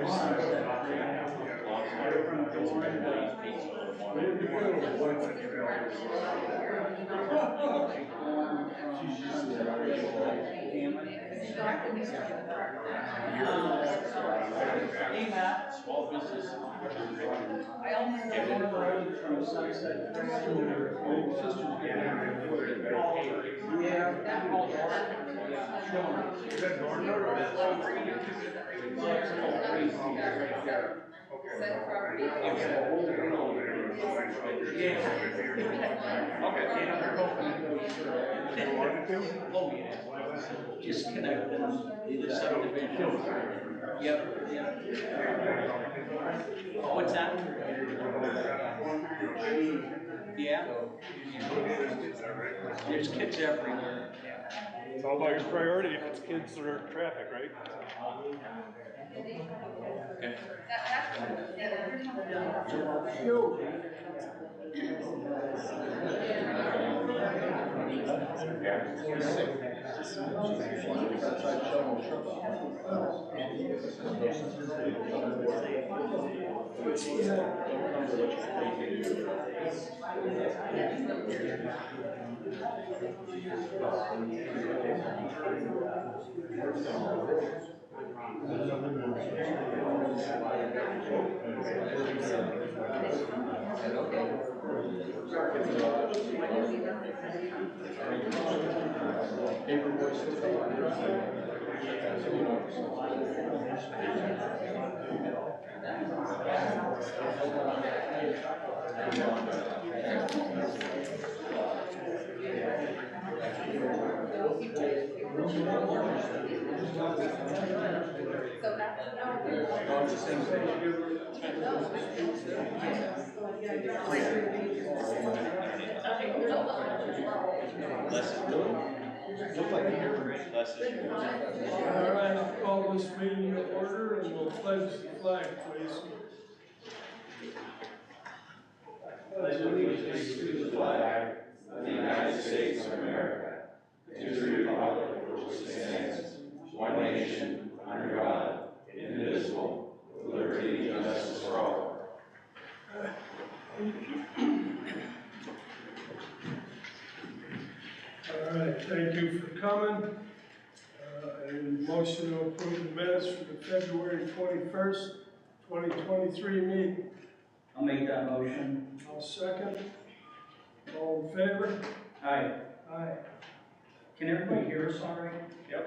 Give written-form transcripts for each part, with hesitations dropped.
Hey, Matt. Small business. Just connect the subdivision. Yep. What's that? Yeah. There's kids everywhere. It's all about your priority if it's kids or traffic, right? Okay. All right, call this meeting to order and we'll pledge the flag, please. Pledge allegiance to the flag of the United States of America, to the republic for which it stands, one nation, under God, indivisible, with liberty and justice for all. All right, thank you for coming. And motion to approve the minutes for the February 21st, 2023 meeting. I'll make that motion. I'll second. All in favor? Aye. Aye. Can everybody hear us all right? Yep.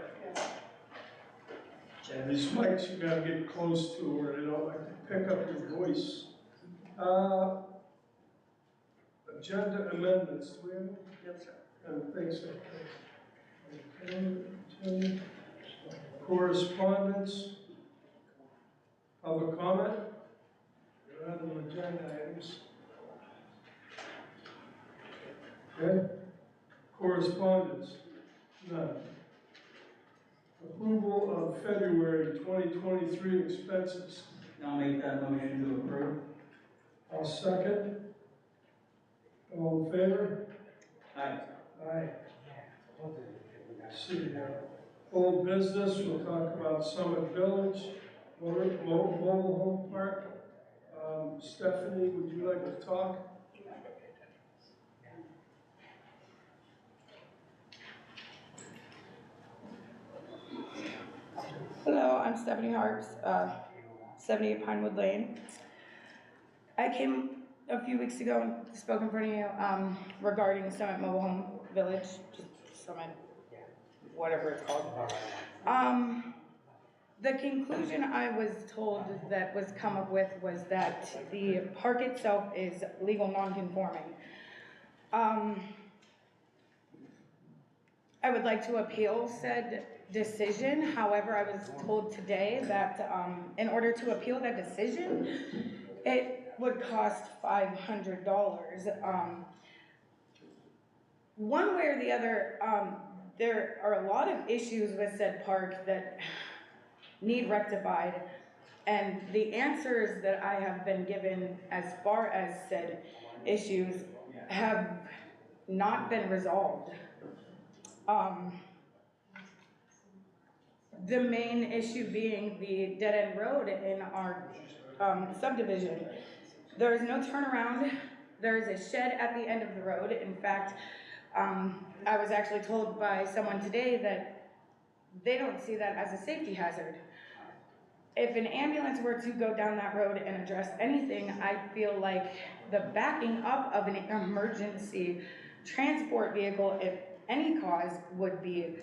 And these mics you gotta get close to where they don't like to pick up your voice. Agenda amendments, do we have any? Yes, sir. I don't think so. Okay. Correspondence. Public comment. You're on the agenda items. Okay. Correspondence. None. Approval of February 2023 expenses. I'll make that motion to approve. I'll second. All in favor? Aye. Aye. See, old business, we'll talk about Summit Village, mobile home park. Stephanie, would you like to talk? Hello, I'm Stephanie Harps, 78 Pinewood Lane. I came a few weeks ago and spoke in front of you regarding Summit Mobile Home Village, Summit, whatever it's called. The conclusion I was told that was come up with was that the park itself is legal non-conforming. I would like to appeal said decision. However, I was told today that in order to appeal that decision, it would cost $500. One way or the other, there are a lot of issues with said park that need rectified, and the answers that I have been given as far as said issues have not been resolved. the main issue being the dead-end road in our subdivision. There is no turnaround. There is a shed at the end of the road. In fact, I was actually told by someone today that they don't see that as a safety hazard. If an ambulance were to go down that road and address anything, I feel like the backing up of an emergency transport vehicle, if any cause, would be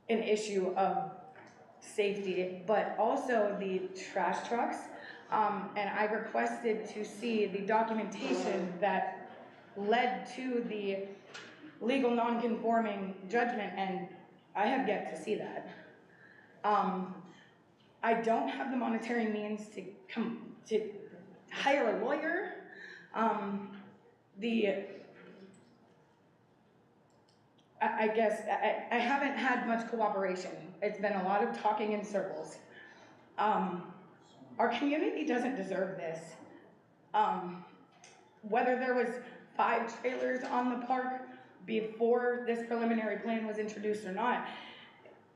an issue of safety, but also the trash trucks. And I requested to see the documentation that led to the legal non-conforming judgment, and I have yet to see that. I don't have the monetary means to hire a lawyer. I guess I haven't had much cooperation. It's been a lot of talking in circles. Our community doesn't deserve this. Whether there was 5 trailers on the park before this preliminary plan was introduced or not,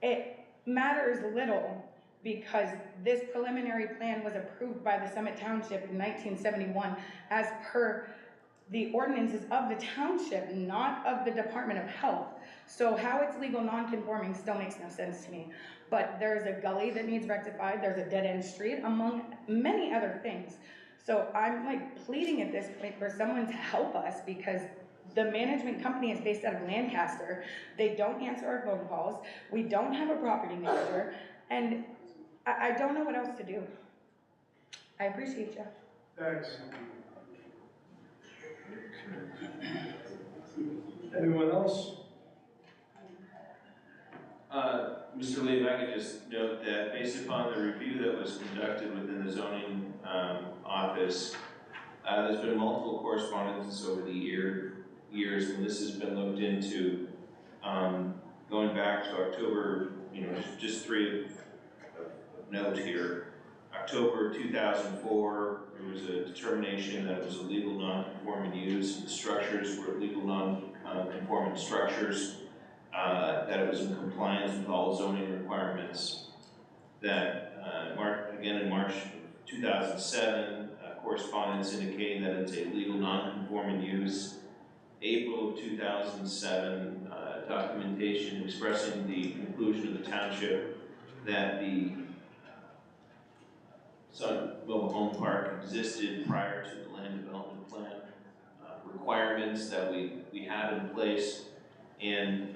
it matters little, because this preliminary plan was approved by the Summit Township in 1971 as per the ordinances of the township, not of the Department of Health. So how it's legal non-conforming still makes no sense to me. But there's a gully that needs rectified, there's a dead-end street, among many other things. So I'm like pleading at this point for someone to help us, because the management company is based out of Lancaster. They don't answer our phone calls. We don't have a property manager, and I don't know what else to do. I appreciate you. Thanks. Anyone else? Mr. Lee, if I could just note that based upon the review that was conducted within the zoning office, there's been multiple correspondences over the years, and this has been looked into going back to October, just 3 of note here. October 2004, there was a determination that it was a legal non-conforming use, and the structures were legal non-conforming structures, that it was in compliance with all zoning requirements. That, again in March 2007, correspondence indicating that it's a legal non-conforming use. April of 2007, documentation expressing the conclusion of the township that the Sun Mobile Home Park existed prior to the land development plan requirements that we have in place, and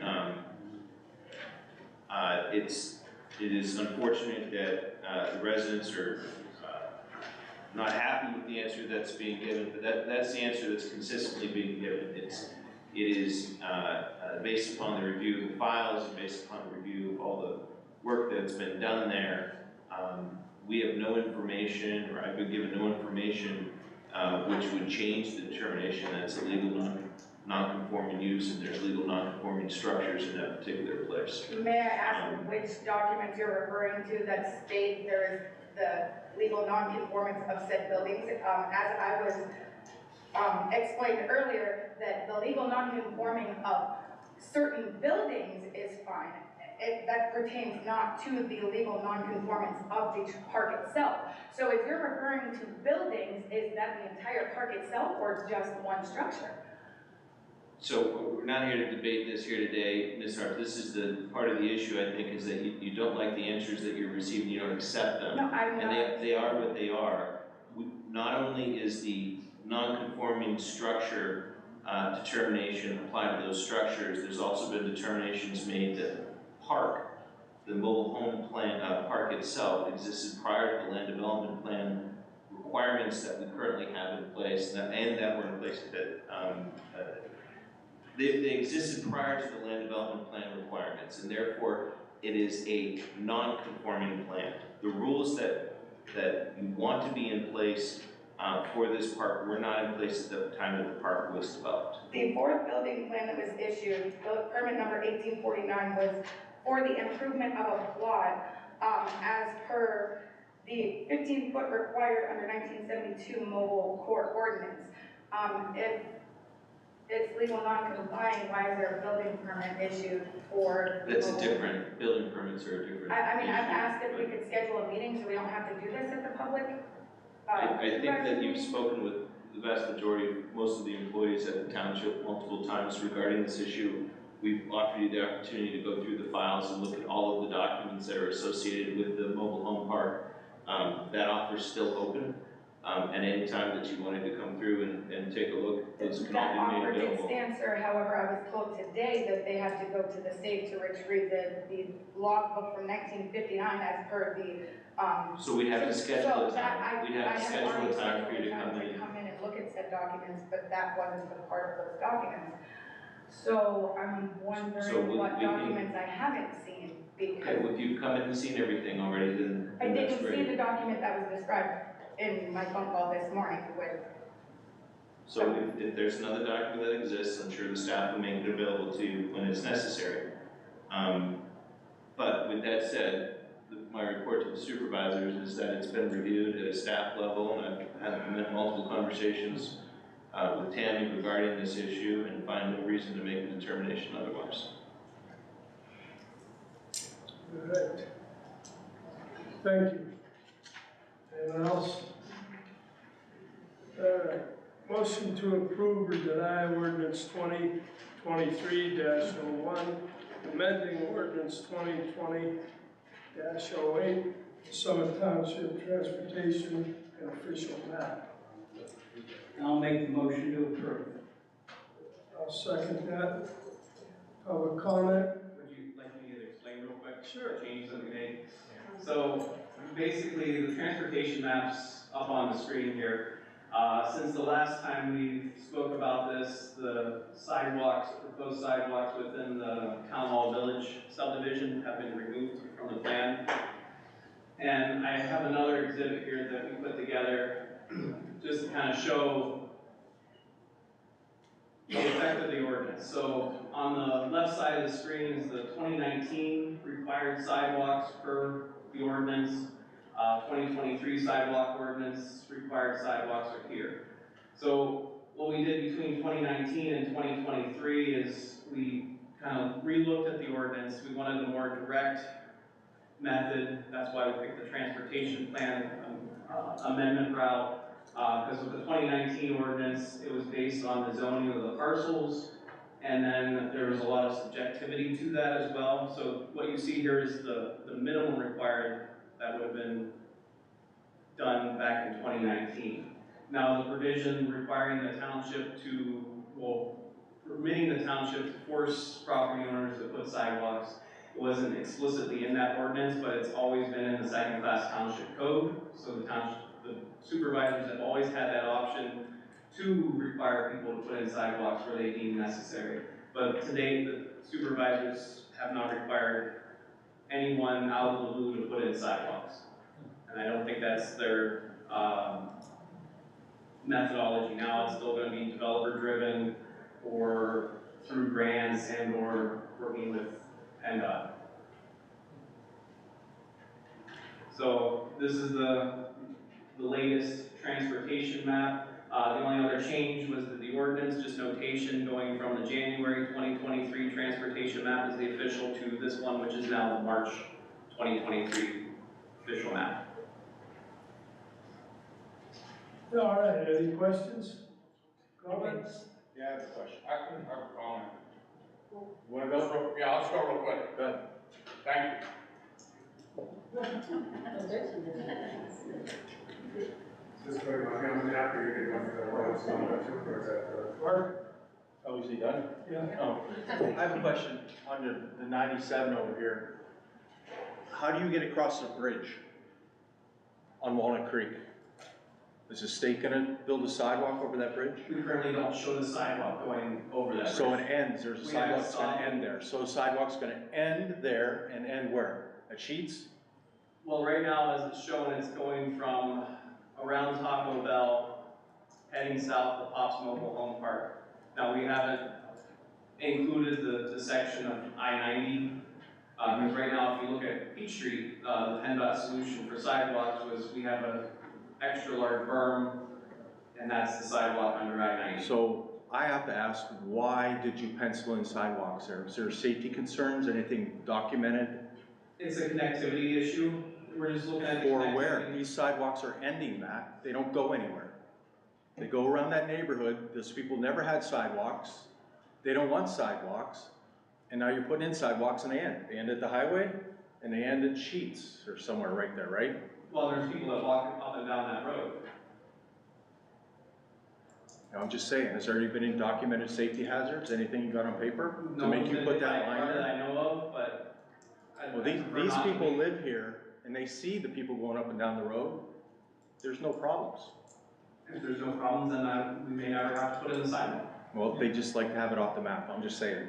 it is unfortunate that the residents are not happy with the answer that's being given, but that's the answer that's consistently being given. It is based upon the review of the files and based upon the review of all the work that's been done there. We have no information, or I've been given no information which would change the determination that it's a legal non-conforming use and there's legal non-conforming structures in that particular place. May I ask which documents you're referring to that state there is the legal non-conformance of said buildings? As I was explained earlier, that the legal non-conforming of certain buildings is fine. That pertains not to the legal non-conformance of the park itself. So if you're referring to buildings, is that the entire park itself or just one structure? So we're not here to debate this here today, Ms. Hart. This is the part of the issue, I think, is that you don't like the answers that you're receiving, you don't accept them. No, I'm not. And they are what they are. Not only is the non-conforming structure determination applied to those structures, there's also been determinations made that park, the mobile home plan park itself, existed prior to the land development plan requirements that we currently have in place, and that were in place that they existed prior to the land development plan requirements, and therefore it is a non-conforming plan. The rules that you want to be in place for this park were not in place at the time that the park was developed. The fourth building plan that was issued, permit number 1849, was for the improvement of a plot as per the 15-foot required under 1972 mobile court ordinance. If it's legal non-compliant, why is there a building permit issued for? That's a different, building permits are a different. I mean, I've issue, asked if we but could schedule a meeting so we don't have to do this at the public. I think that you've meeting. spoken with the vast majority of most of the employees at the township multiple times regarding this issue. We've offered you the opportunity to go through the files and look at all of the documents that are associated with the mobile home park. That offer is still open. And any time that you wanted to come through and take a look, those can That all be offer made did available. stand, sir, however, I was told today that they had to go to the safe to retrieve the logbook from 1959 as per the, So we'd have to schedule a So that time. We'd have to schedule a time for you to come in. come in and look at said documents, but that wasn't the part of those documents. So I'm So wondering what we can- documents I haven't seen, Okay, because well, if you've come in and seen everything already, then I that's didn't great. see the document that was described in my phone call this morning with. So if there's another document that exists, I'm sure the staff will make it available to you when it's necessary. But with that said, my report to the supervisors is that it's been reviewed at a staff level, and I've had multiple conversations with Tammy regarding this issue and find no reason to make a determination otherwise. All right. Thank you. Anyone else? Motion to approve or deny ordinance 2023-01, amending ordinance 2020-08, Summit Township Transportation and Official Map. I'll make the motion to approve. I'll second that. Public comment? Would you like me to explain real quick? Sure. The changes that we made? So basically, the transportation map's up on the screen here. Since the last time we spoke about this, the sidewalks, proposed sidewalks within the Town Hall Village subdivision have been removed from the plan. And I have another exhibit here that we put together just to kind of show the effect of the ordinance. So on the left side of the screen is the 2019 required sidewalks per the ordinance. 2023 sidewalk ordinance required sidewalks are here. So what we did between 2019 and 2023 is we kind of re-looked at the ordinance. We wanted a more direct method. That's why we picked the transportation plan amendment route. Because with the 2019 ordinance, it was based on the zoning of the parcels, and then there was a lot of subjectivity to that as well. So what you see here is the minimum required that would have been done back in 2019. Now the provision requiring the township to, well, permitting the township to force property owners to put sidewalks, it wasn't explicitly in that ordinance, but it's always been in the second-class township code. So the supervisors have always had that option to require people to put in sidewalks where they deem necessary. But today, the supervisors have not required anyone out of the blue to put in sidewalks. And I don't think that's their methodology now. It's still gonna be developer-driven or through grants and or working with PennDOT. So this is the latest transportation map. The only other change was that the ordinance, just notation going from the January 2023 transportation map as the official to this one, which is now the March 2023 official map. All right, any questions? Comments? Yeah, I have a question. I have a comment. Wanna go real, yeah, I'll just go real quick. Good. Thank you. Just go to my family after you get one of the words, so I'm not sure where's that. Mark? Oh, is he done? Yeah. Oh, I have a question on the 97 over here. How do you get across the bridge on Walnut Creek? Is the state gonna build a sidewalk over that bridge? We currently don't show the sidewalk going over that So bridge. it ends, there's a We have sidewalk that's gonna some- end there. So the sidewalk's gonna end there and end where? At Sheets? Well, right now, as it's shown, it's going from around Taco Bell, heading south to Pops Mobile Home Park. Now, we haven't included the section of I-90, because right now, if you look at Peach Street, the PennDOT solution for sidewalks was we have a extra large berm, and that's the sidewalk under I-90. So I have to ask, why did you pencil in sidewalks there? Is there safety concerns, anything documented? It's a connectivity issue. We're just looking at the For where? connectivity. These sidewalks are ending, Matt. They don't go anywhere. They go around that neighborhood. Those people never had sidewalks. They don't want sidewalks. And now you're putting in sidewalks and they end. They end at the highway and they end at Sheets or somewhere right there, right? Well, there's people that walk up and down that road. Now, I'm just saying, has there already been any documented safety hazards? Anything you got on paper to No make one's you been put hit by that a line car that there? I know of, but. Well, these people live here and they see the people going up and down the road. There's no problems. If there's no problems, then we may never have to put in the sidewalk. Well, they just like to have it off the map, I'm just saying.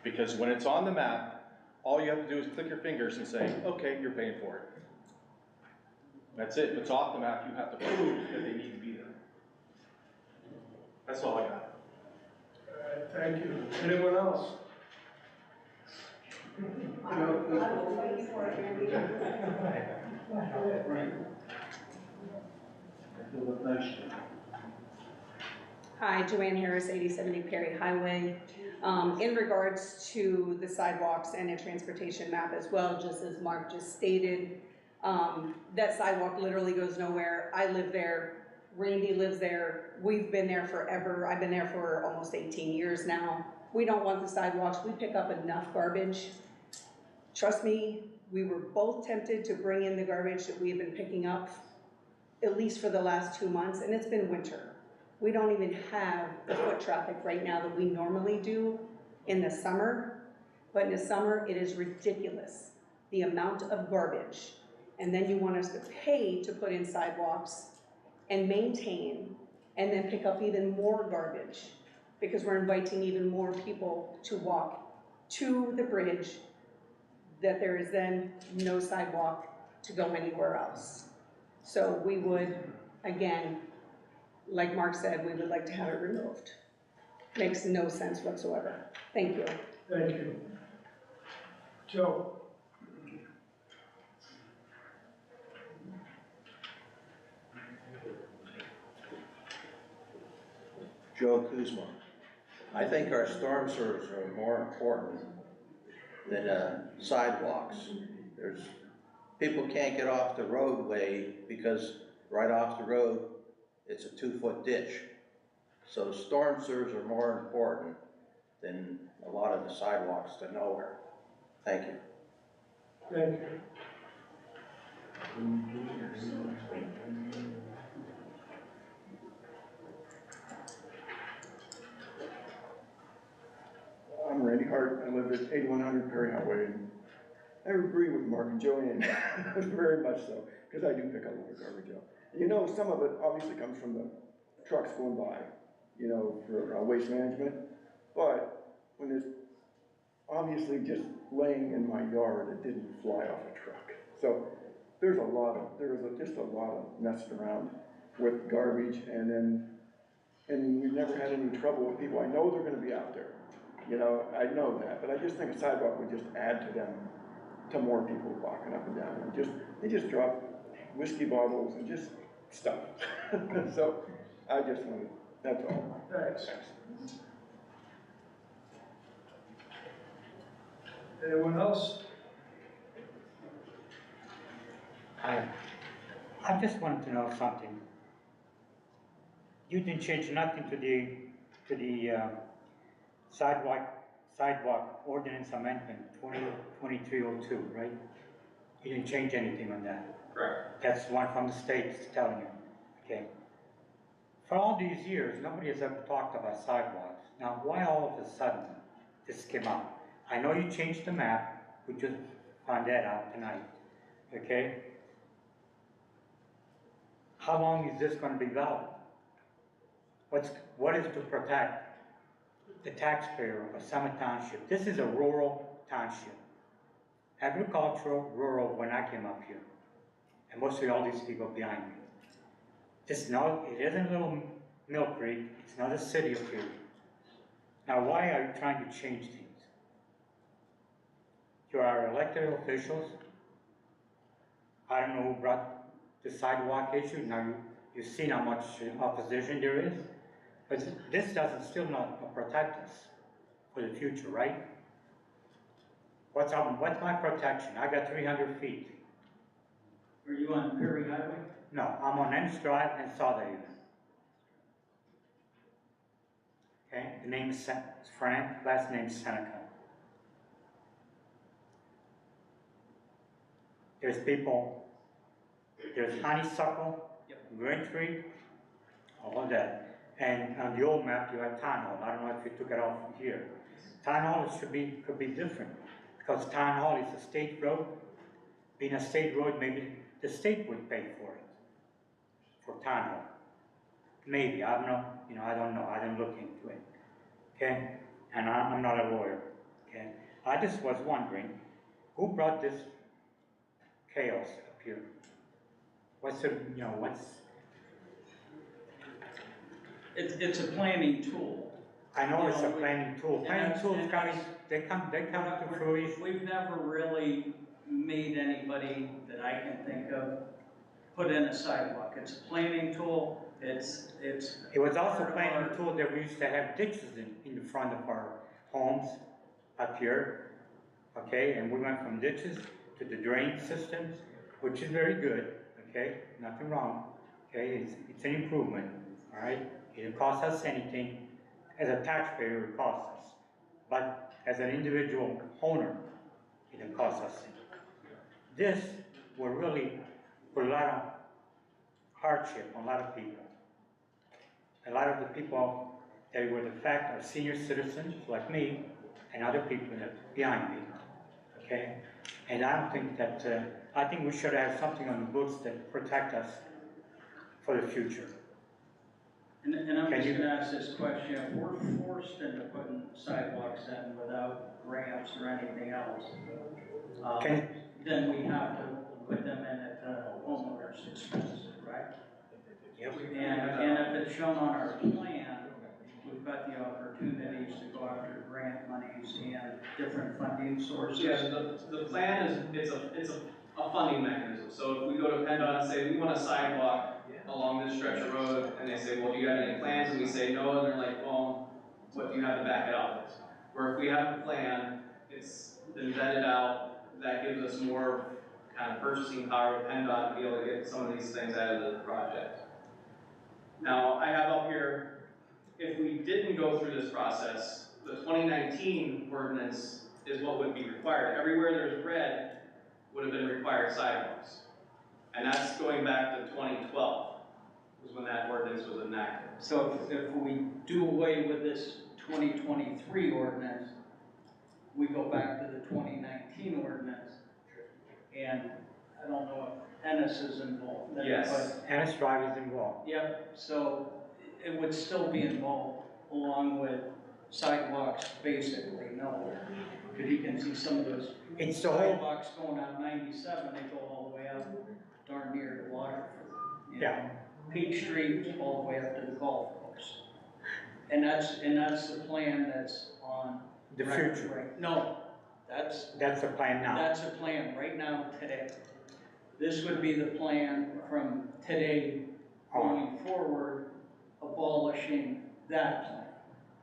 Because when it's on the map, all you have to do is click your fingers and say, okay, you're paying for it. That's it. If it's off the map, you have to prove that they need to be there. That's all I got. All right, thank you. Anyone else? Hi, Joanne Harris, 8070 Perry Highway. In regards to the sidewalks and a transportation map as well, just as Mark just stated, that sidewalk literally goes nowhere. I live there, Randy lives there, we've been there forever. I've been there for almost 18 years now. We don't want the sidewalks, we pick up enough garbage. Trust me, we were both tempted to bring in the garbage that we've been picking up, at least for the last 2 months, and it's been winter. We don't even have the foot traffic right now that we normally do in the summer, but in the summer, it is ridiculous, the amount of garbage. And then you want us to pay to put in sidewalks and maintain, and then pick up even more garbage, because we're inviting even more people to walk to the bridge, that there is then no sidewalk to go anywhere else. So we would, again, like Mark said, we would like to have it removed. Makes no sense whatsoever. Thank you. Thank you. Joe? Joe Kuzma. I think our storm sewers are more important than sidewalks. People can't get off the roadway because right off the road, it's a 2-foot ditch. So storm sewers are more important than a lot of the sidewalks to nowhere. Thank you. Thank you. I'm Randy Hart. I live at 8100 Perry Highway, and I agree with Mark and Joanne, very much so, because I do pick up a lot of garbage up. You know, some of it obviously comes from the trucks going by, you know, for waste management, but when it's obviously just laying in my yard, it didn't fly off a truck. So there's just a lot of messing around with garbage, and we've never had any trouble with people. I know they're gonna be out there, you know, I know that, but I just think a sidewalk would just add to them, to more people walking up and down, and they just drop whiskey bottles and just stuff. So I just wanted, that's all. Thanks. Anyone else? I just wanted to know something. You didn't change nothing to the sidewalk ordinance amendment 2302, right? You didn't change anything on that. Correct. That's one from the state telling you, okay? For all these years, nobody has ever talked about sidewalks. Now, why all of a sudden this came out? I know you changed the map, we just found that out tonight, okay? How long is this gonna be valid? What is to protect the taxpayer of Summit Township? This is a rural township. Agricultural, rural when I came up here. And mostly all these people behind me. It isn't Little Mill Creek, it's not a city up here. Now why are you trying to change things? You are elected officials. I don't know who brought the sidewalk issue. Now you've seen how much opposition there is. But this doesn't still not protect us for the future, right? What's my protection? I got 300 feet. Are you on Perry Highway? No, I'm on Ennis Drive and Sawdale. Okay, the name is Frank, last name is Seneca. There's people, there's honeysuckle, green tree, all of that. And on the old map, you have Town Hall. I don't know if you took it off from here. Town Hall could be different, because Town Hall is a state road. Being a state road, maybe the state would pay for it, for Town Hall. Maybe, I don't know, I don't know, I didn't look into it, okay? And I'm not a lawyer, okay? I just was wondering, who brought this chaos up here? What's the, It's a planning tool. I know it's a planning tool. Planning tools they come to fruition. We've never really made anybody that I can think of put in a sidewalk. It's a planning tool. It was also a planning tool that we used to have ditches in the front of our homes up here, okay? And we went from ditches to the drain systems, which is very good, okay? Nothing wrong, okay? It's an improvement, all right? It didn't cost us anything. As a taxpayer, it costs us. But as an individual owner, it didn't cost us anything. This will really put a lot of hardship on a lot of people. A lot of the people that would affect are senior citizens like me and other people that are behind me, okay? And I don't think that, I think we should have something on the books that protect us for the future. And I'm just gonna ask this question, if we're forced into putting sidewalks in without grants or anything else, then we have to put them in at the homeowner's expense, right? Yep. And if it's shown on our plan, we've got the opportunities to go after grant monies and different funding sources. Yeah, the plan is, it's a funding mechanism. So if we go to PennDOT and say, we want a sidewalk along this stretch of road, and they say, well, do you have any plans? And we say no, and they're like, well, what do you have to back it up with? Where if we have a plan, it's been vetted out, that gives us more kind of purchasing power with PennDOT to be able to get some of these things out of the project. Now, I have up here, if we didn't go through this process, the 2019 ordinance is what would be required. Everywhere there's red would have been required sidewalks. And that's going back to 2012, was when that ordinance was enacted. So if we do away with this 2023 ordinance, we go back to the 2019 ordinance, and I don't know if Ennis is involved. Yes. Ennis Drive is involved. Yep, so it would still be involved along with sidewalks, basically, no. Because you can see some of those It's the whole, sidewalks going out 97, they go all the way up darn near to Waterford. You Yeah. know, Peach Street all the way up to the golf course. And that's the plan that's on. the record future. right- No, that's That's the plan now. That's a plan right now, today. This would be the plan from today going forward, abolishing that plan.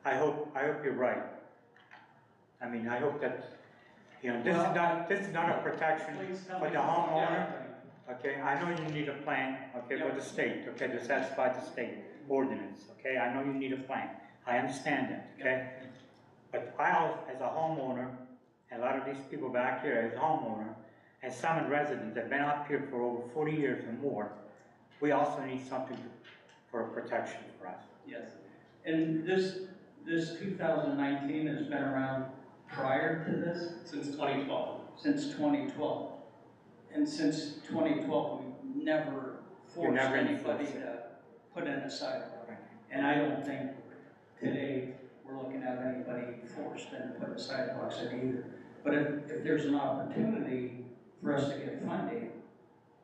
I hope you're right. I mean, I hope that, this is not a protection Please tell for me the if I'm homeowner. right. Okay, I know you need a plan, okay, for the state, okay, to satisfy the state ordinance, okay? I know you need a plan. I understand that, okay? But I, as a homeowner, and a lot of these people back here as a homeowner, and some residents that have been up here for over 40 years or more, we also need something for protection for us. Yes, and this 2019 has been around prior to this? Since 2012. Since 2012. And since 2012, we've never forced never anybody enforced it. to put in a sidewalk. And I don't think today we're looking at anybody forced into putting sidewalks in either. But if there's an opportunity for us to get funding,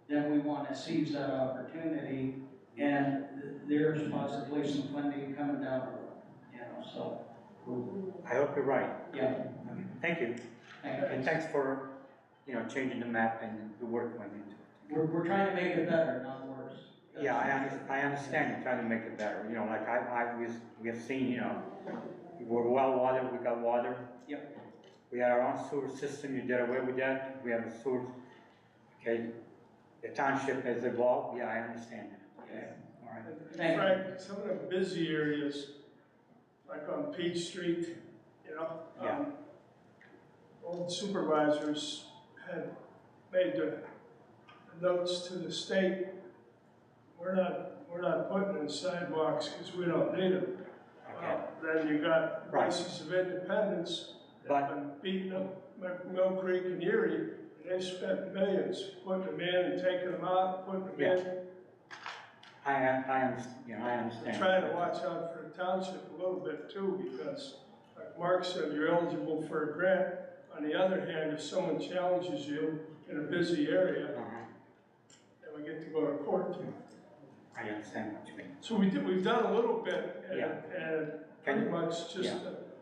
then we want to seize that opportunity, and there's possibly some funding coming down the road, so. I hope you're right. Yeah. Okay, thank you. And thanks for, changing the map and the work went into it. We're trying to make it better, not worse. Yeah, I understand you're trying to make it better, you know, like we have seen, you know, we're well watered, we got water. Yep. We had our own sewer system, you did away with that, we have a sewer, okay? The township has evolved, yeah, I understand that, okay, all right. Thank you. Frank, some of the busy areas, like on Peach Street, you know, old supervisors had made the notes to the state, we're not putting in sidewalks because we don't need them. Okay. Then you got Right. Voices of Independence that have been beating up Mill Creek and Erie, and they've spent millions putting them in and taking them out, putting them in. I understand. Trying to watch out for the township a little bit too, because like Mark said, you're eligible for a grant. On the other hand, if someone challenges you in a busy area, then we get to go to court. I understand what you mean. So we've done a little bit, and, Yeah. and pretty much just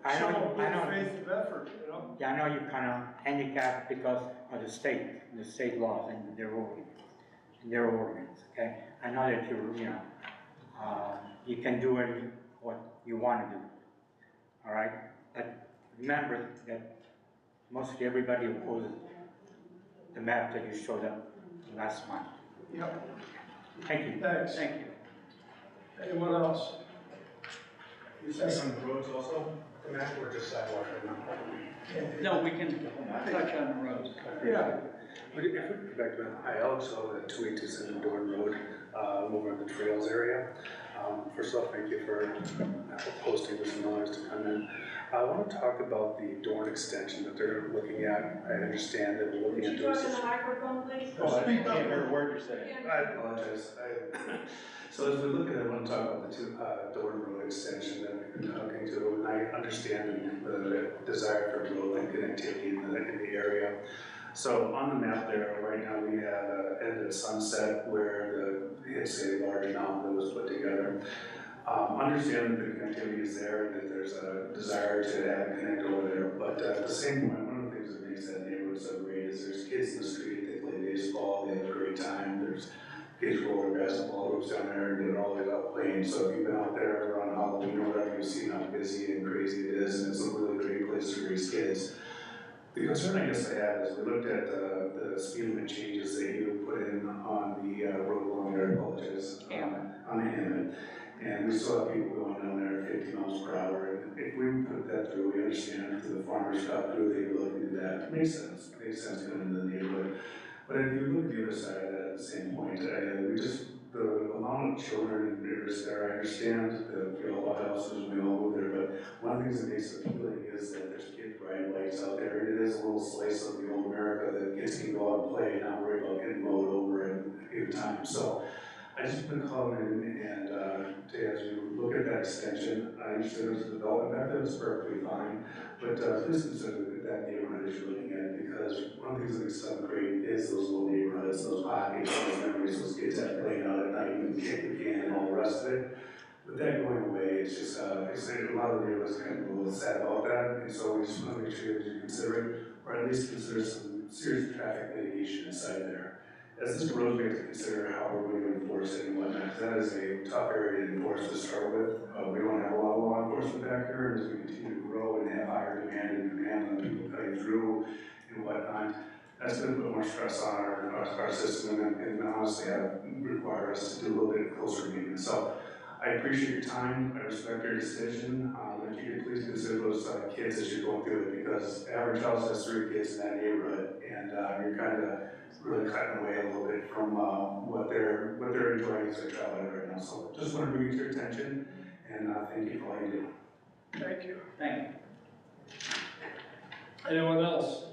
I show know- a good faith of effort, you know? Yeah, I know you're kind of handicapped because of the state laws and their ordinance, okay? I know that you can do what you want to do, all right? But remember that mostly everybody opposes the map that you showed up last month. Yep. Thank you. Thanks. Thank you. Anyone else? Is that on the roads also, the map, or just sidewalk right now? No, we can touch on the roads. Yeah. If we go back to I also the 2827 Dorn Road, over in the trails area. First off, thank you for hosting this and allowing us to come in. I want to talk about the Dorn extension that they're looking at. I understand that we're looking at doing Would you talk in the microphone, please? Oh, I can't hear a word you're saying. I apologize. So as we look at it, I want to talk about the Dorn Road extension that we've been talking to, and I understand the desire for road and connectivity in the area. So on the map there, right now we have end of Sunset where it's a large mound that was put together. Understand that the connectivity is there and that there's a desire to have it connect over there, but at the same point, one of the things that makes that neighborhood so great is there's kids in the street, they play baseball, they have a great time, there's kids roller basketball hoops down there and they're always out playing. So if you've been out there around Halloween or whatever, you've seen how busy and crazy it is, and it's a really great place to raise kids. The concern I guess I have is we looked at the speed limit changes that you put in on the road along there, I apologize, on Hammond. And we saw people going down there at 50 miles per hour. And if we put that through, we understand to the farmers got through, they were looking to do that. It makes sense coming into the neighborhood. But if you look at the other side of that at the same point, the amount of children and neighbors there, I understand that we all have houses, we all move there, but one of the things that makes it appealing is that there's kids riding bikes out there. It is a little slice of the old America that kids can go out and play and not worry about getting mowed over in a few times. So I just been calling in and as you look at that extension, I understand there's a development method, it's perfectly fine, but please consider that neighborhood as you're looking at it, because one of the things that makes something great is those little neighborhoods, those pockets, those memories, those kids that playing out at night and kick the can and all the rest of it. With that going away, it's just, a lot of the neighborhoods kind of a little sad about that, and so we just want to make sure that you consider it, or at least consider some serious traffic mitigation inside there. As this road, we have to consider how we're going to enforce it and whatnot. That is a tough area to enforce to start with. We don't have a lot of law enforcement back here, and as we continue to grow and have higher demand on people cutting through and whatnot, that's going to put more stress on our system, and honestly, require us to do a little bit closer maintenance. So I appreciate your time, I respect your decision. If you could please consider those kids as you're going through it, because average house has 3 kids in that neighborhood, and you're kind of really cutting away a little bit from what they're enjoying as they travel right now. So just want to bring it to your attention, and thank you for all you do. Thank you. Thank you. Anyone else?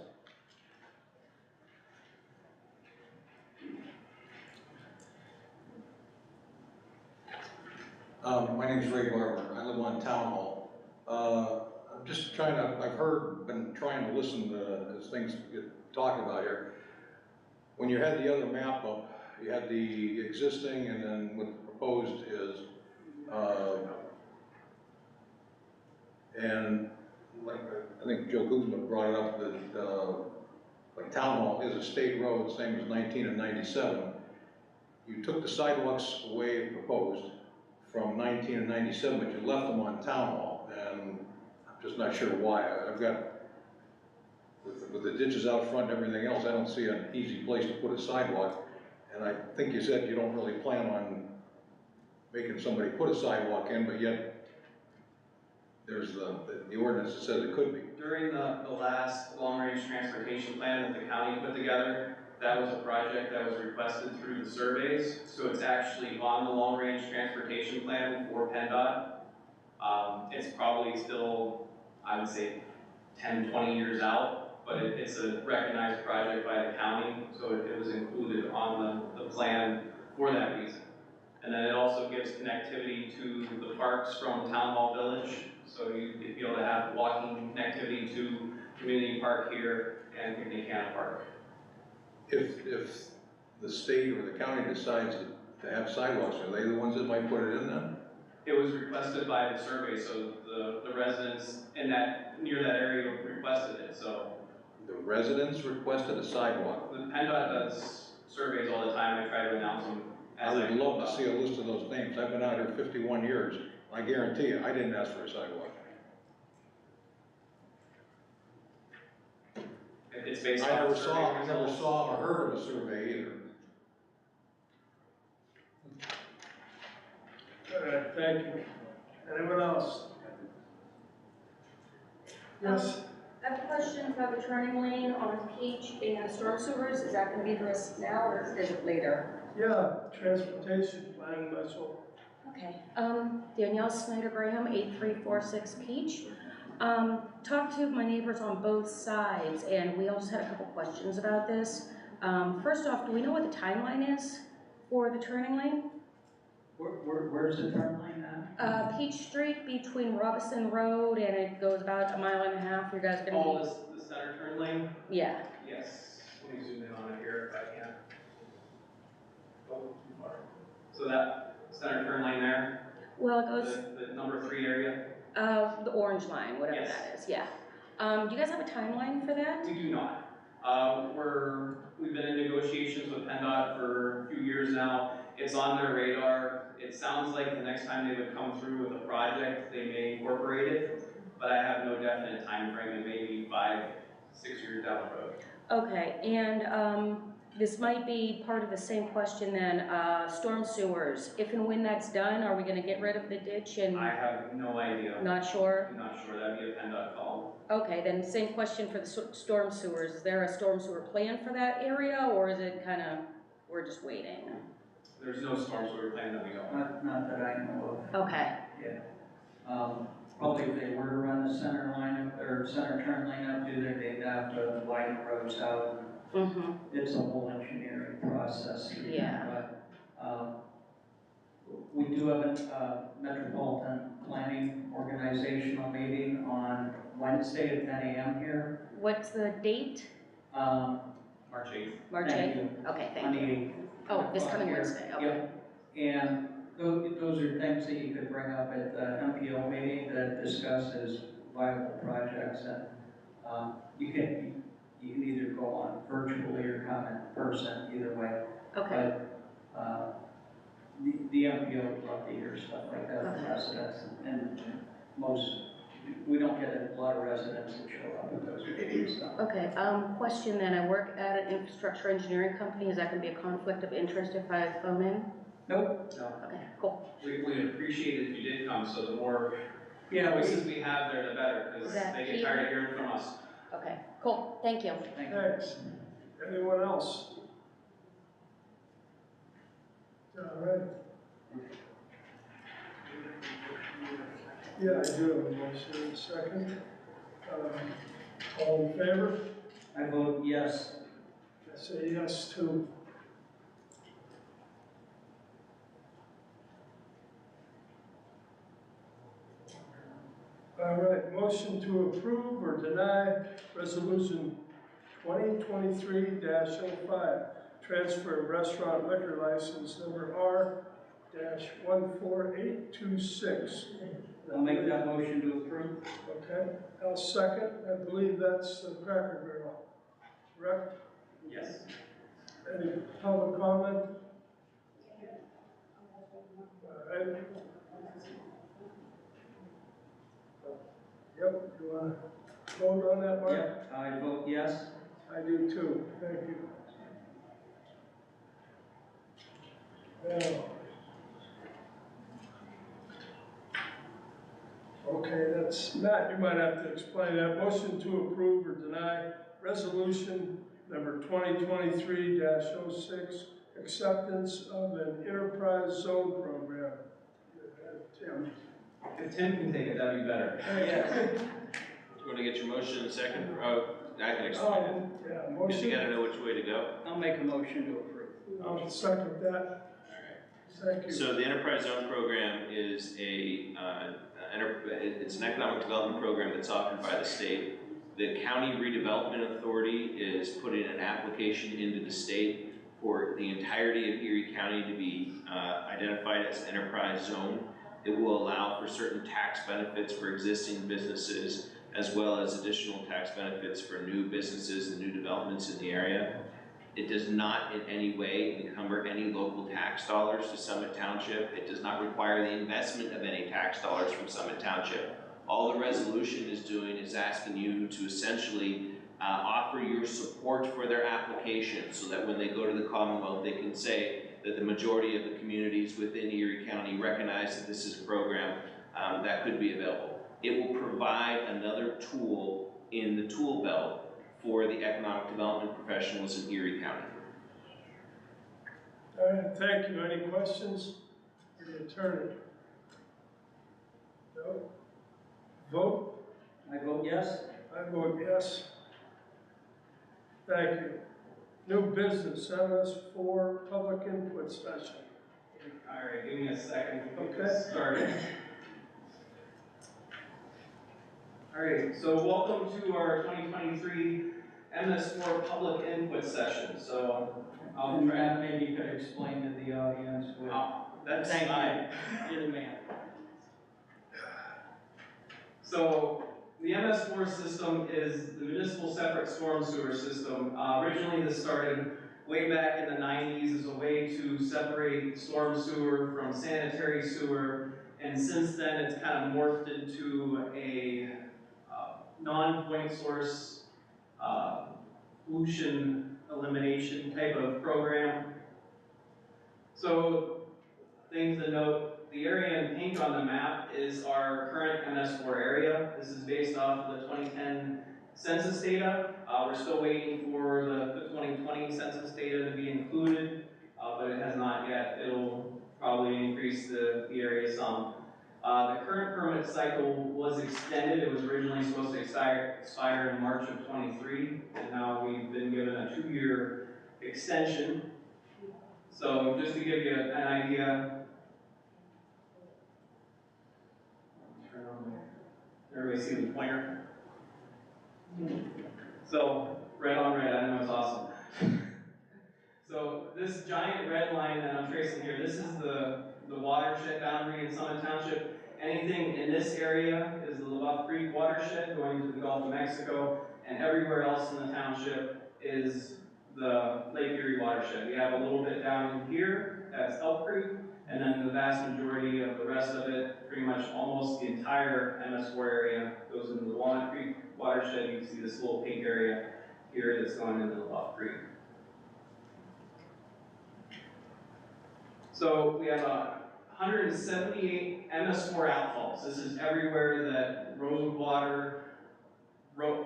My name is Ray Barber. I live on Town Hall. I'm just been trying to listen to as things get talked about here. When you had the other map up, you had the existing and then what the proposed is. And like I think Joe Kuzma brought it up that like Town Hall is a state road, same as 19 and 97. you took the sidewalks away proposed from 19 and 97, but you left them on Town Hall, and I'm just not sure why. I've got, with the ditches out front and everything else, I don't see an easy place to put a sidewalk. And I think you said you don't really plan on making somebody put a sidewalk in, but yet there's the ordinance that says it could be. During the last long-range transportation plan that the county put together, that was a project that was requested through the surveys, so it's actually on the long-range transportation plan for PennDOT. It's probably still, I would say, 10, 20 years out, but it's a recognized project by the county, so it was included on the plan for that reason. And then it also gives connectivity to the parks from Town Hall Village, so you'd be able to have walking connectivity to Community Park here and Picnic Cannon Park. If the state or the county decides to have sidewalks, are they the ones that might put it in then? It was requested by the survey, so the residents in near that area requested it, so. The residents requested a sidewalk. The PennDOT does surveys all the time, I try to announce them I as would love to see a list of those names. I've been out here 51 years. I guarantee you, I didn't ask for a sidewalk. It's based I on never the survey saw results. or heard of a survey either. All right, thank you. Anyone else? Yes? I have a question about the turning lane on Peach and storm sewers. Is that going to be addressed now or is it later? Yeah, transportation plan, that's all. Okay, Danielle Snyder Graham, 8346 Peach. Talked to my neighbors on both sides, and we also had a couple questions about this. First off, do we know what the timeline is for the turning lane? Where's the turn lane at? Peach Street between Robinson Road, and it goes about a mile and a half. You guys are gonna Oh, be? the center turn lane? Yeah. Yes. Let me zoom in on it here if I can. Oh, too far. So that center turn lane there? Well, it goes, The number 3 area? the orange line, whatever Yes. that is, yeah. Do you guys have a timeline for that? We do not. We've been in negotiations with PennDOT for a few years now. It's on their radar. It sounds like the next time they would come through with a project, they may incorporate it, but I have no definite time frame. It may be 5, 6 years down the road. Okay, and this might be part of the same question then, storm sewers. If and when that's done, are we gonna get rid of the ditch and? I have no idea. Not sure? I'm not sure. That'd be a PennDOT call. Okay, then same question for the storm sewers. Is there a storm sewer plan for that area, or is it kind of, we're just waiting? There's no storm sewer plan that we know of. Not that I know of. Okay. Yeah. Probably if they were to run the center line up, or center turn lane up to there, they'd have to widen the roads out. Mm-hmm. It's a whole engineering process. Yeah. But, we do have a Metropolitan Planning Organizational meeting on Wednesday at 10 a.m. here. What's the date? March 8th. March Thank 8th? you. Okay, On thank the you. 8th. Oh, this coming Wednesday, okay. Yep. And those are things that you could bring up at the MPO meeting that discusses viable projects, and you can either go on virtually or come in person, either way. Okay. But the MPO would love to hear stuff like that from residents, and we don't get a lot of residents that show up at those meetings. So. Okay, question then, I work at an infrastructure engineering company, is that gonna be a conflict of interest if I phone in? Nope. No. Okay, cool. We'd appreciate it if you did come, so the more Yeah, voices we have there, the better, because Is that they get here? tired of hearing from us. Okay, cool, thank you. Thank you. Thanks. Anyone else? All right. Yeah, I do have a motion in a second. All in favor? I vote yes. I say yes too. All right, motion to approve or deny resolution 2023-05, transfer of restaurant liquor license number R-14826. I'll make that motion to approve. Okay, I'll second. I believe that's the Cracker Barrel, correct? Yes. Any public comment? Okay? Yep, you wanna vote on that, Mark? Yep, I vote yes. I do too, thank you. Now. Okay, that's, Matt, you might have to explain that. Motion to approve or deny resolution number 2023-06, acceptance of an enterprise zone program. Tim. If Tim can take it, that'd be better. You wanna get your motion in a second? Oh, I can explain it. Yeah, Because motion. you gotta know which way to go. I'll make a motion to approve. I'll second that. Thank you. So the Enterprise Zone Program is it's an economic development program that's offered by the state. The County Redevelopment Authority is putting an application into the state for the entirety of Erie County to be identified as an enterprise zone. It will allow for certain tax benefits for existing businesses, as well as additional tax benefits for new businesses and new developments in the area. It does not in any way encumber any local tax dollars to Summit Township. It does not require the investment of any tax dollars from Summit Township. All the resolution is doing is asking you to essentially offer your support for their application so that when they go to the Commonwealth, they can say that the majority of the communities within Erie County recognize that this is a program that could be available. It will provide another tool in the tool belt for the economic development professionals in Erie County. All right, thank you. Any questions for the attorney? No? Vote? I vote yes. I vote yes. Thank you. New business, MS4 public input session. All right, give me a second to get Okay. this started. All right, so welcome to our 2023 MS4 public input session. So I'll And try. Matt, maybe you could explain to the audience with. That's Thank fine. you. You're the man. So the MS4 system is the municipal separate storm sewer system. Originally this started way back in the 90s as a way to separate storm sewer from sanitary sewer. And since then it's kind of morphed into a non-point source pollution elimination type of program. So things to note, the area in pink on the map is our current MS4 area. This is based off of the 2010 census data. We're still waiting for the 2020 census data to be included, but it has not yet. It'll probably increase the area some. The current permit cycle was extended. It was originally supposed to expire in March of 23, and now we've been given a 2-year extension. So just to give you an idea, everybody see the pointer? So red on red, I know it's awesome. So this giant red line that I'm tracing here, this is the watershed boundary in Summit Township. Anything in this area is the LaBeouf Creek watershed going to the Gulf of Mexico, and everywhere else in the township is the Lake Erie watershed. We have a little bit down here, that's Elk Creek, and then the vast majority of the rest of it, pretty much almost the entire MS4 area goes into the Walnut Creek watershed. You can see this little pink area here that's going into the LaBeouf Creek. So we have 178 MS4 outfalls. This is everywhere that road water from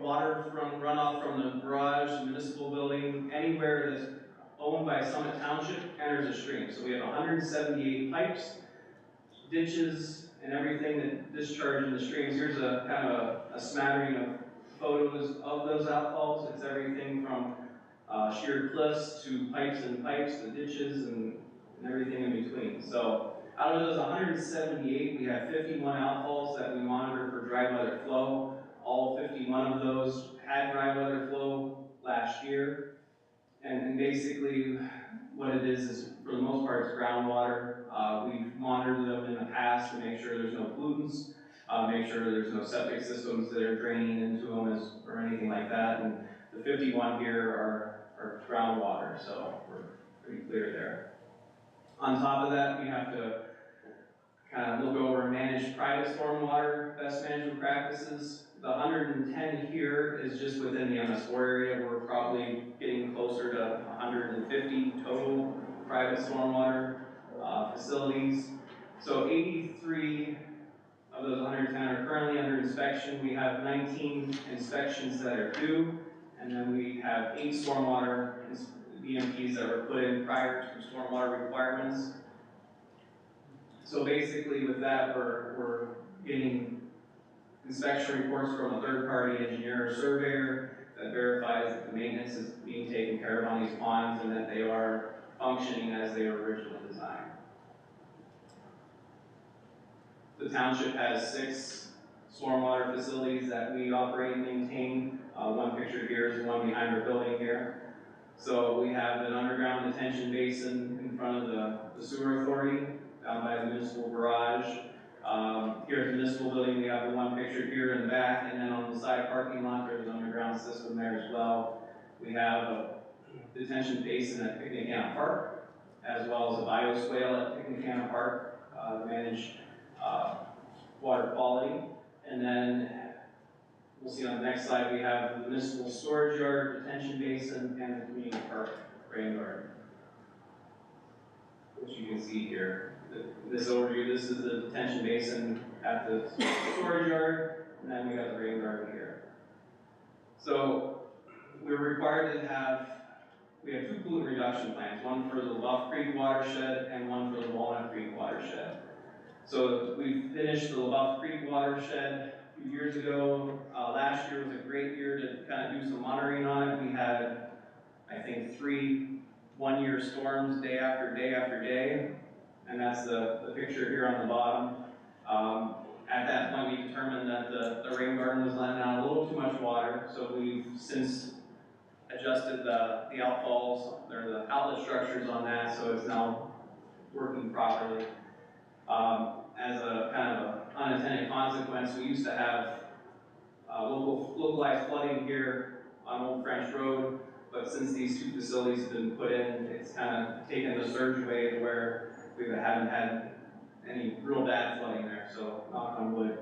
runoff from the garage, the municipal building, anywhere that's owned by Summit Township enters a stream. So we have 178 pipes, ditches, and everything that discharge in the streams. Here's a kind of a smattering of photos of those outfalls. It's everything from sheer cliffs to pipes, to ditches, and everything in between. So out of those 178, we have 51 outfalls that we monitor for dry weather flow. All 51 of those had dry weather flow last year. And basically what it is for the most part, it's groundwater. We've monitored them in the past to make sure there's no pollutants, make sure there's no septic systems that are draining into them or anything like that. And the 51 here are groundwater, so we're pretty clear there. On top of that, we have to kind of look over and manage private stormwater best management practices. The 110 here is just within the MS4 area. We're probably getting closer to 150 total private stormwater facilities. So 83 of those 110 are currently under inspection. We have 19 inspections that are due, and then we have 8 stormwater BMPs that were put in prior to stormwater requirements. So basically with that, we're getting inspection reports from a third-party engineer or surveyor that verifies that the maintenance is being taken care of on these ponds and that they are functioning as they were originally designed. The township has 6 stormwater facilities that we operate and maintain. One pictured here is one behind our building here. So we have an underground detention basin in front of the sewer authority down by the municipal garage. Here at the municipal building, we have the one pictured here in the back, and then on the side parking lot, there's an underground system there as well. We have a detention basin at Picnic Camp Park, as well as a bioswale at Picnic Camp Park to manage water quality. And then we'll see on the next slide, we have the municipal storage yard, detention basin, and the community park rain garden, which you can see here. This overview, this is the detention basin at the storage yard, and then we got the rain garden here. So we're required to have, we have 2 pollutant reduction plans, one for the LaBeouf Creek watershed and one for the Walnut Creek watershed. So we finished the LaBeouf Creek watershed a few years ago. Last year was a great year to kind of do some monitoring on it. We had, I think, 3 one-year storms day after day after day. And that's the picture here on the bottom. At that point, we determined that the rain garden was letting out a little too much water, so we've since adjusted the outfalls, or the outlet structures on that, so it's now working properly. As a kind of a unintended consequence, we used to have localized flooding here on Old French Road, but since these 2 facilities have been put in, it's kind of taken the surge wave where we haven't had any real bad flooding there, so knock on wood.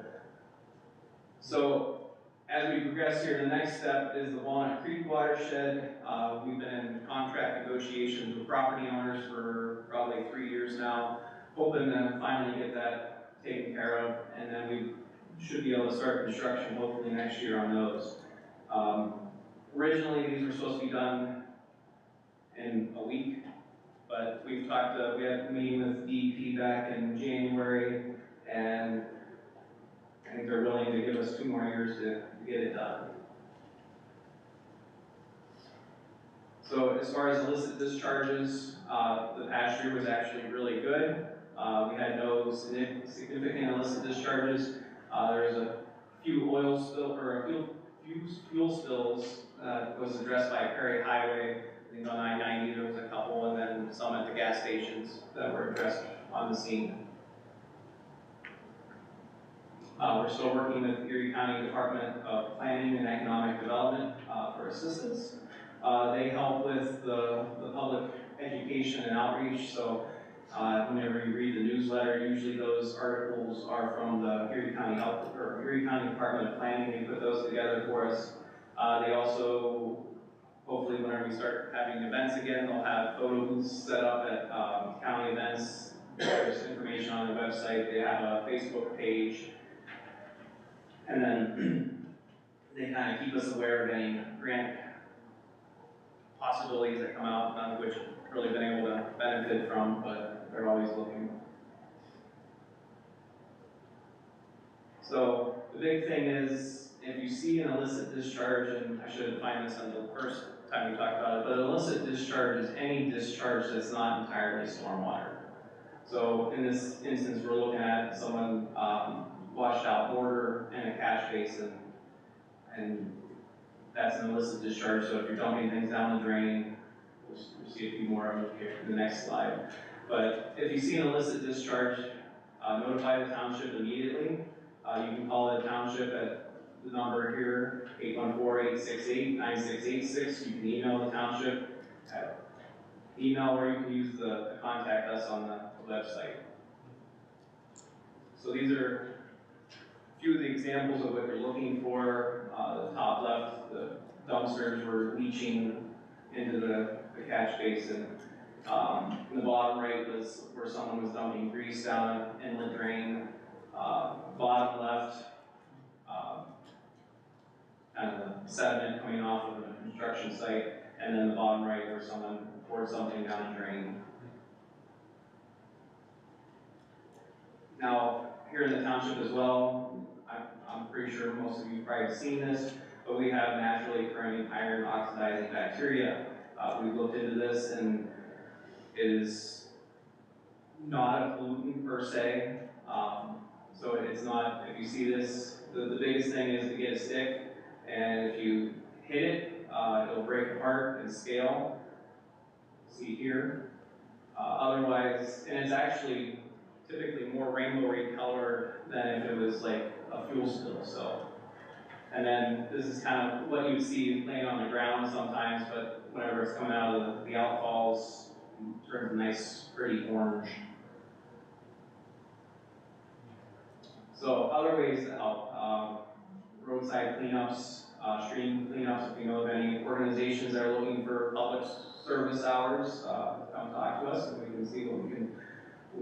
So as we progress here, the next step is the Walnut Creek watershed. We've been in contract negotiations with property owners for probably 3 years now, hoping to finally get that taken care of, and then we should be able to start construction hopefully next year on those. Originally, these were supposed to be done in a week, but we've talked, we had a meeting with DEP back in January, and I think they're willing to give us 2 more years to get it done. So as far as illicit discharges, the past year was actually really good. We had no significant illicit discharges. There's a few oil spill, or a few fuel spills was addressed by Perry Highway. I think on I-90 there was a couple, and then some at the gas stations that were addressed on the scene. We're still working with the Erie County Department of Planning and Economic Development for assistance. They help with the public education and outreach, so whenever you read the newsletter, usually those articles are from the Erie County Health, or Erie County Department of Planning. They put those together for us. They also, hopefully whenever we start having events again, they'll have photo booths set up at county events. There's information on their website. They have a Facebook page. And then they kind of keep us aware of any grant possibilities that come out, none of which I've really been able to benefit from, but they're always looking. So the big thing is, if you see an illicit discharge, and I should find this on the first time we talked about it, but an illicit discharge is any discharge that's not entirely stormwater. So in this instance, we're looking at someone washed out mortar and a catch basin, and that's an illicit discharge. So if you're dumping things down the drain, we'll see a few more of them here in the next slide. But if you see an illicit discharge, notify the township immediately. You can call the township at the number here, 814-868-9686. You can email the township at email, or you can use the contact us on the website. So these are a few of the examples of what you're looking for. The top left, the dumpsters were leaching into the catch basin. The bottom right was where someone was dumping grease down an inlet drain. Bottom left, kind of the sediment coming off of the construction site, and then the bottom right where someone poured something down a drain. Now, here in the township as well, I'm pretty sure most of you probably have seen this, but we have naturally occurring iron oxidizing bacteria. We've looked into this, and it is not a pollutant per se. So it's not, if you see this, the biggest thing is to get a stick, and if you hit it, it'll break apart and scale. See here. Otherwise, and it's actually typically more rainbowy colored than if it was like a fuel spill. So, and then this is kind of what you would see laying on the ground sometimes, but whenever it's coming out of the outfalls, it turns a nice, pretty orange. So other ways to help, roadside cleanups, stream cleanups, if you know of any organizations that are looking for public service hours, come talk to us and we can see what we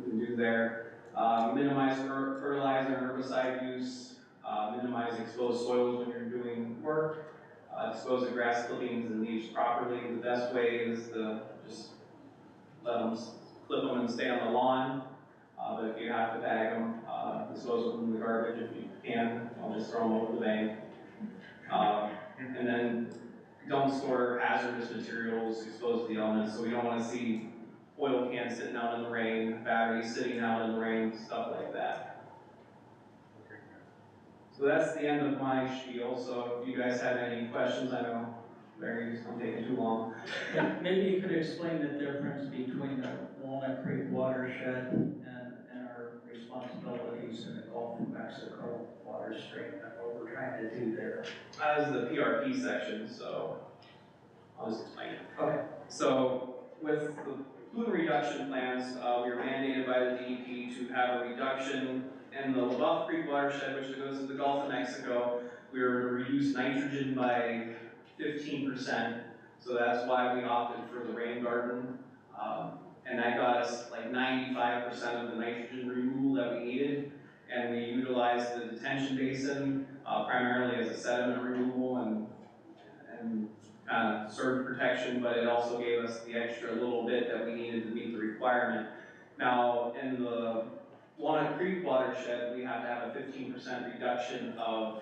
can do there. Minimize fertilizer and herbicide use, minimize exposed soils when you're doing work, dispose of grass clippings and leaves properly. The best way is to just let them, clip them and stay on the lawn. But if you have to bag them, dispose of them in the garbage if you can. I'll just throw them over the bank. And then don't store hazardous materials exposed to the elements. So we don't want to see oil cans sitting out in the rain, batteries sitting out in the rain, stuff like that. So that's the end of my spiel. So if you guys have any questions, I know Larry's not taking too long. Maybe you could explain the difference between the Walnut Creek watershed and our responsibilities in the Gulf of Mexico water stream and what we're trying to do there. As the PRP section, so I'll just explain it. Okay. So with the pollutant reduction plans, we were mandated by the DEP to have a reduction in the LaBeouf Creek watershed, which goes to the Gulf of Mexico. We were to reduce nitrogen by 15%, so that's why we opted for the rain garden. And that got us like 95% of the nitrogen removal that we needed. And we utilized the detention basin primarily as a sediment removal and kind of surge protection, but it also gave us the extra little bit that we needed to meet the requirement. Now, in the Walnut Creek watershed, we have to have a 15% reduction of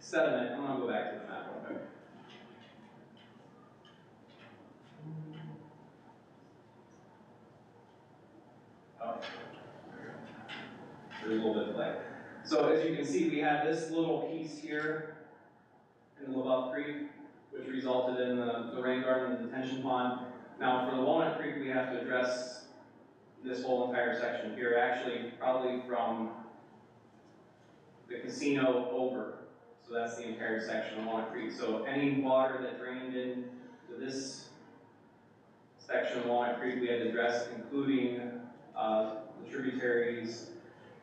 sediment. I'm gonna go back to the map real quick. Oh, there's a little bit of delay. So as you can see, we have this little piece here in the LaBeouf Creek, which resulted in the rain garden and the detention pond. Now for the Walnut Creek, we have to address this whole entire section here, actually probably from the casino over. So that's the entire section of Walnut Creek. So any water that drained into this section of Walnut Creek, we had to address, including the tributaries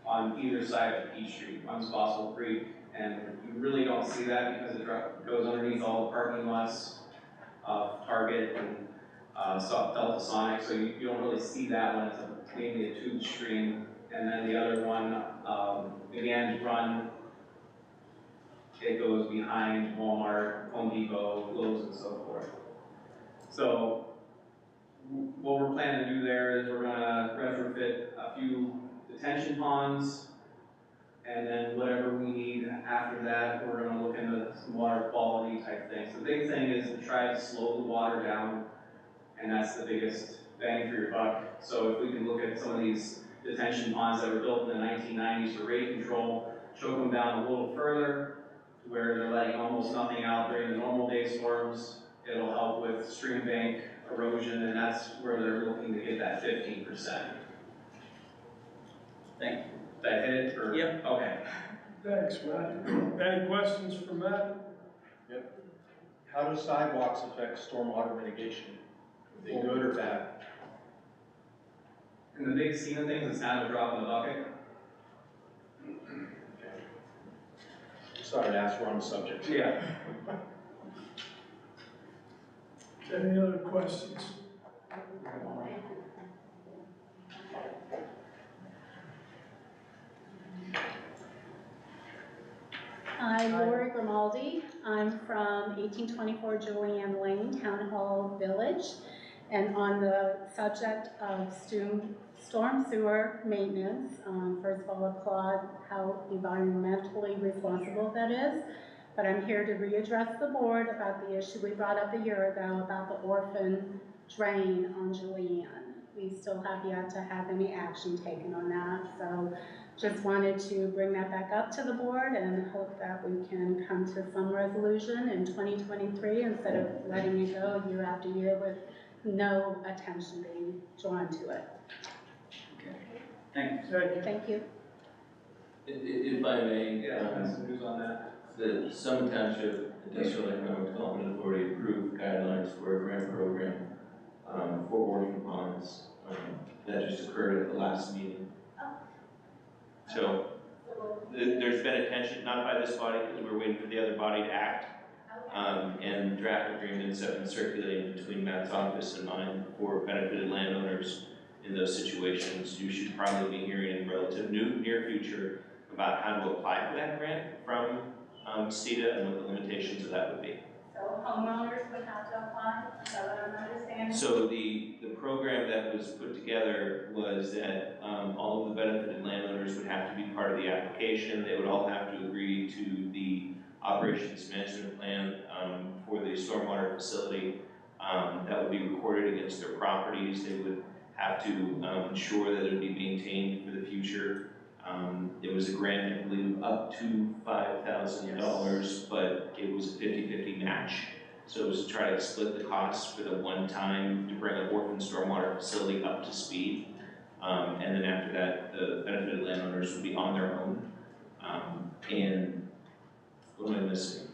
on either side of Peachtree, One's Fossil Creek, and you really don't see that because it goes underneath all the parking lots of Target and Delta Sonic, so you don't really see that one. It's mainly a tube stream, and then the other one, again, run. It goes behind Walmart, Home Depot, Lowe's, and so forth. So what we're planning to do there is we're gonna retrofit a few detention ponds, and then whatever we need after that, we're gonna look into some water quality type things. The big thing is to try to slow the water down, and that's the biggest bang for your buck. So if we can look at some of these detention ponds that were built in the 1990s for rate control, choke them down a little further, where they're letting almost nothing out during the normal day storms, it'll help with stream bank erosion, and that's where they're looking to get that 15%. Thank you. Did I hit it, or? Yep. Okay. Thanks, Matt. Any questions for Matt? Yep. How do sidewalks affect stormwater mitigation? Are they good or bad? in the big scheme of things, it's kind of a drop in the bucket. Sorry to ask wrong subject. Yeah. Any other questions? Hi, Lori Grimaldi. I'm from 1824 Joanne Lane, Town Hall Village. And on the subject of storm sewer maintenance, first of all, applaud how environmentally responsible that is. But I'm here to readdress the board about the issue we brought up a year ago about the orphan drain on Julianne. We still have yet to have any action taken on that. So just wanted to bring that back up to the board and hope that we can come to some resolution in 2023 instead of letting it go year after year with no attention being drawn to it. Okay, thanks. Thank you. If I may, Have some news on that. the Summit Township Industrial Economic Development Authority approved guidelines for a grant program for orphan ponds. That just occurred at the last meeting. So there's been attention, not by this body, because we're waiting for the other body to act. And draft agreements have been circulating between Matt's office and mine for benefited landowners in those situations. You should probably be hearing in relative near future about how to apply for that grant from CETA and what the limitations of that would be. So homeowners would have to apply, is that what I'm understanding? So the program that was put together was that all of the benefited landowners would have to be part of the application. They would all have to agree to the operations management plan for the stormwater facility that would be recorded against their properties. They would have to ensure that it would be maintained for the future. It was a grant, I believe, up to $5,000, but it was a 50-50 match. So it was to try to split the costs for the one time to bring an orphan stormwater facility up to speed. And then after that, the benefited landowners would be on their own. And what am I missing?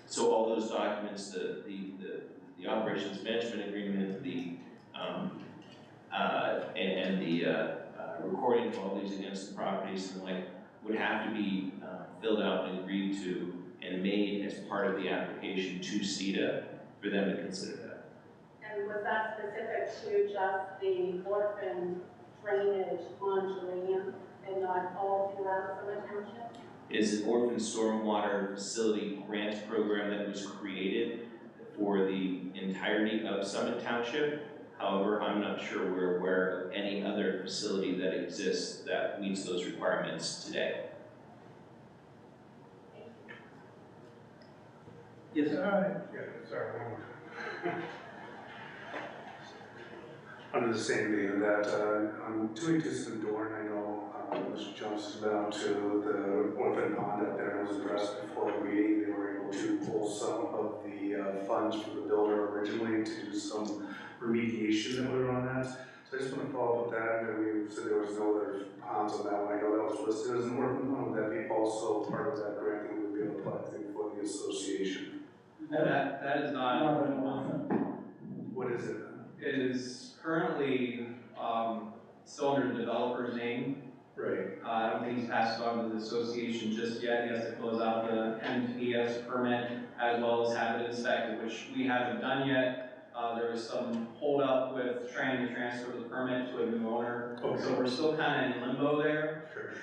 So all those documents, the operations management agreement, the recording of all these against the properties and the like would have to be filled out and agreed to and made as part of the application to CETA for them to consider that. And was that specific to just the orphan drainage on Julianne and not all throughout Summit Township? Is an orphan stormwater facility grant program that was created for the entirety of Summit Township. However, I'm not sure we're aware of any other facility that exists that meets those requirements today. Yes, All right. Yeah, sorry. Under the same vein that I'm 2 weeks in Dorn, I know Mr. Jones has been out to the orphan pond up there and was addressed before the meeting. They were able to pull some of the funds from the builder originally to do some remediation that were on that. So I just want to follow up with that. And we said there was no other ponds on that one. I know that was listed as an orphan pond. Would that be also part of that grant that we would be able to apply for the association? That is not an orphan. What is it? It is currently still under the developer's name. Right. I don't think he's passed it on to the association just yet. He has to close out the NPS permit as well as have it inspected, which we haven't done yet. There was some holdup with trying to transfer the permit to a new owner. Okay. So we're still kind of in limbo there. Sure.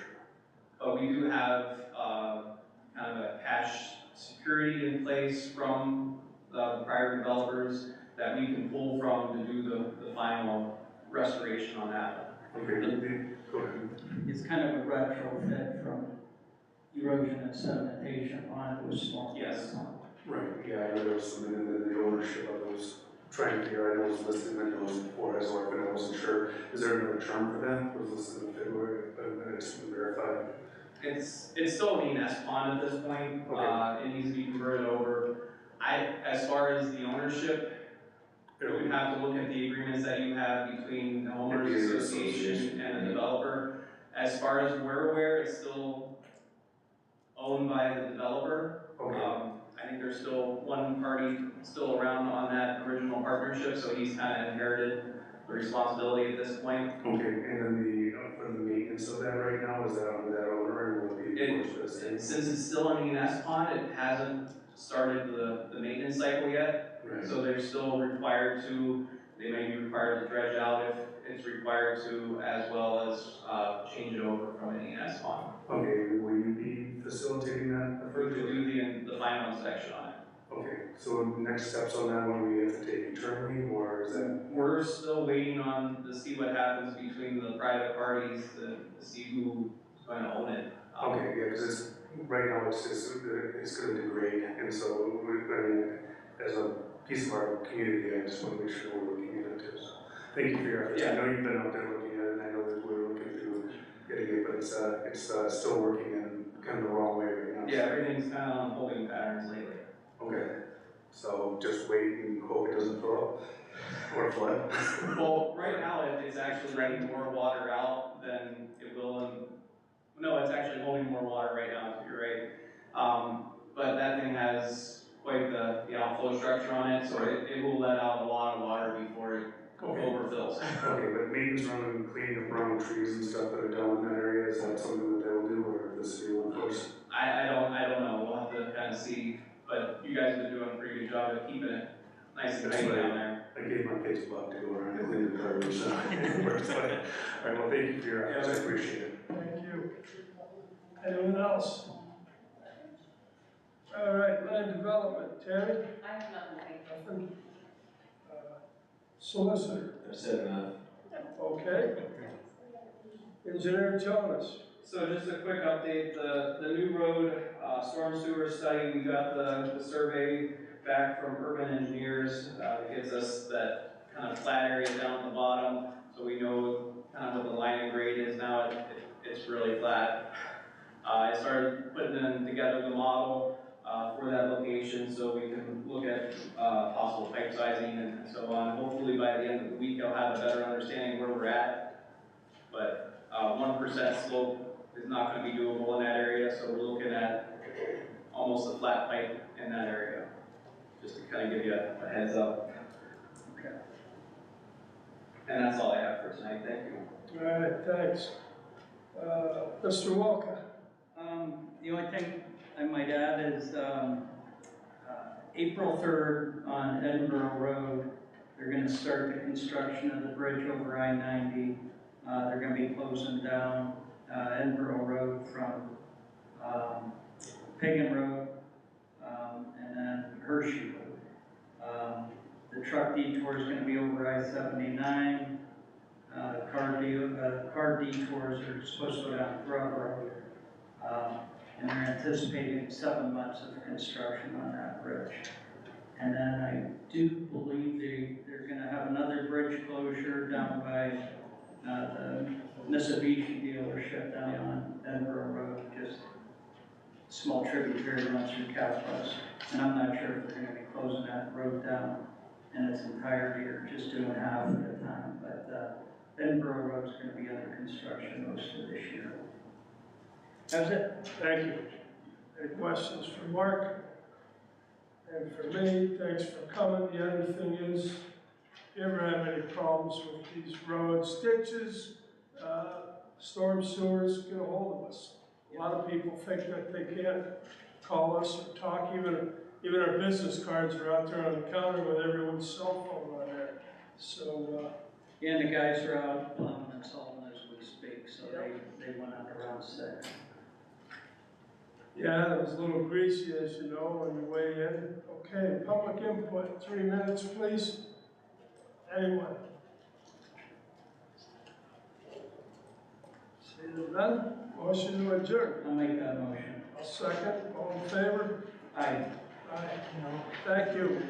But we do have kind of a cash security in place from the prior developers that we can pull from to do the final restoration on that. Okay, go ahead. it's kind of a retrofit from erosion and sedimentation onto a storm. Yes. Right, yeah, I know there was some in the ownership of those, trying to figure out, I know it was listed in those before as well, but I wasn't sure. Is there another term for that? Was listed in February, I just want to verify. It's still an ENS pond at this point. Okay. It needs to be converted over. As far as the ownership, we would have to look at the agreements that you have between the homeowners association and the developer. As far as we're aware, it's still owned by the developer. Okay. I think there's still one party still around on that original partnership, so he's kind of inherited the responsibility at this point. Okay, and then for the maintenance of that right now, is that on that owner, or will it be for the state? Since it's still an E&S pond, it hasn't started the maintenance cycle yet. Right. So they're still required to, they may be required to dredge out if it's required to, as well as change it over from an E&S pond. Okay, will you be facilitating that? For to do the final section on it. Okay, so next steps on that one, we have to take internally, or is that? We're still waiting to see what happens between the private parties, to see who's going to own it. Okay, yeah, because right now it's gonna degrade, and so, I mean, as a piece of our community, I just wanna make sure we're looking at it too, so. Thank you for your efforts, I know you've been out there looking at it, and I know that we're looking through getting it, but it's still working in kind of the wrong way right now. Yeah, everything's kind of on holding patterns lately. Okay, so just wait and hope it doesn't fill up, or flood? Well, right now, it's actually letting more water out than it will no, it's actually holding more water right now, so you're right. But that thing has quite the outflow structure on it, so it will let out a lot of water before it overfills. Okay, but maintenance running, cleaning up around trees and stuff that are down in that area, is that something that they'll do, or the city will enforce? I don't know, we'll have to kind of see, but you guys have been doing a pretty good job of keeping it nice and tight down there. I gave my kids a buck to go around and clean the garbage, so it works fine. All right, well, thank you for your efforts, I appreciate it. Thank you. Anyone else? All right, land development, Terry? I have nothing, thank Nothing? Solicitor? I've said enough. Okay. Engineer Jonas? So just a quick update, the new road, storm sewer study, we got the survey back from urban engineers. It gives us that kind of flat area down at the bottom, so we know kind of what the line and grade is now. It's really flat. I started putting together the model for that location so we can look at possible pipe sizing and so on. Hopefully by the end of the week I'll have a better understanding where we're at. But 1% slope is not going to be doable in that area, so we're looking at almost a flat pipe in that area. Just to kind of give you a heads up. Okay. And that's all I have for tonight. Thank you. All right, thanks. Mr. Walker? The only thing I might add is April 3rd on Edinburgh Road, they're going to start the construction of the bridge over I-90. They're going to be closing down Edinburgh Road from Pagan Road and then Hershey Road. The truck detour is going to be over I-79. Car detours are supposed to go down Grove Road. And they're anticipating 7 months of construction on that bridge. And then I do believe they're gonna have another bridge closure down by the Mitsubishi dealership down on Edinburgh Road, just small tributary runs through Calpas. And I'm not sure if they're gonna be closing that road down in its entirety or just doing half at a time. But Edinburgh Road's gonna be under construction most of this year. That's it. Thank you. Any questions for Mark? And for me, thanks for coming. The other thing is, if you ever have any problems with these roads, ditches, storm sewers, get a hold of us. A lot of people think that they can't call us or talk. Even our business cards are out there on the counter with everyone's cell phone on there. So, And the guys are out plowing and salting as we speak, so they went out around 6. yeah, it was a little greasy, as you know, on your way in. Okay, public input, 3 minutes, please. Anyone? Seeing none, motion to adjourn. I'll make that motion. I'll second, all in favor? Aye. Aye. Thank you.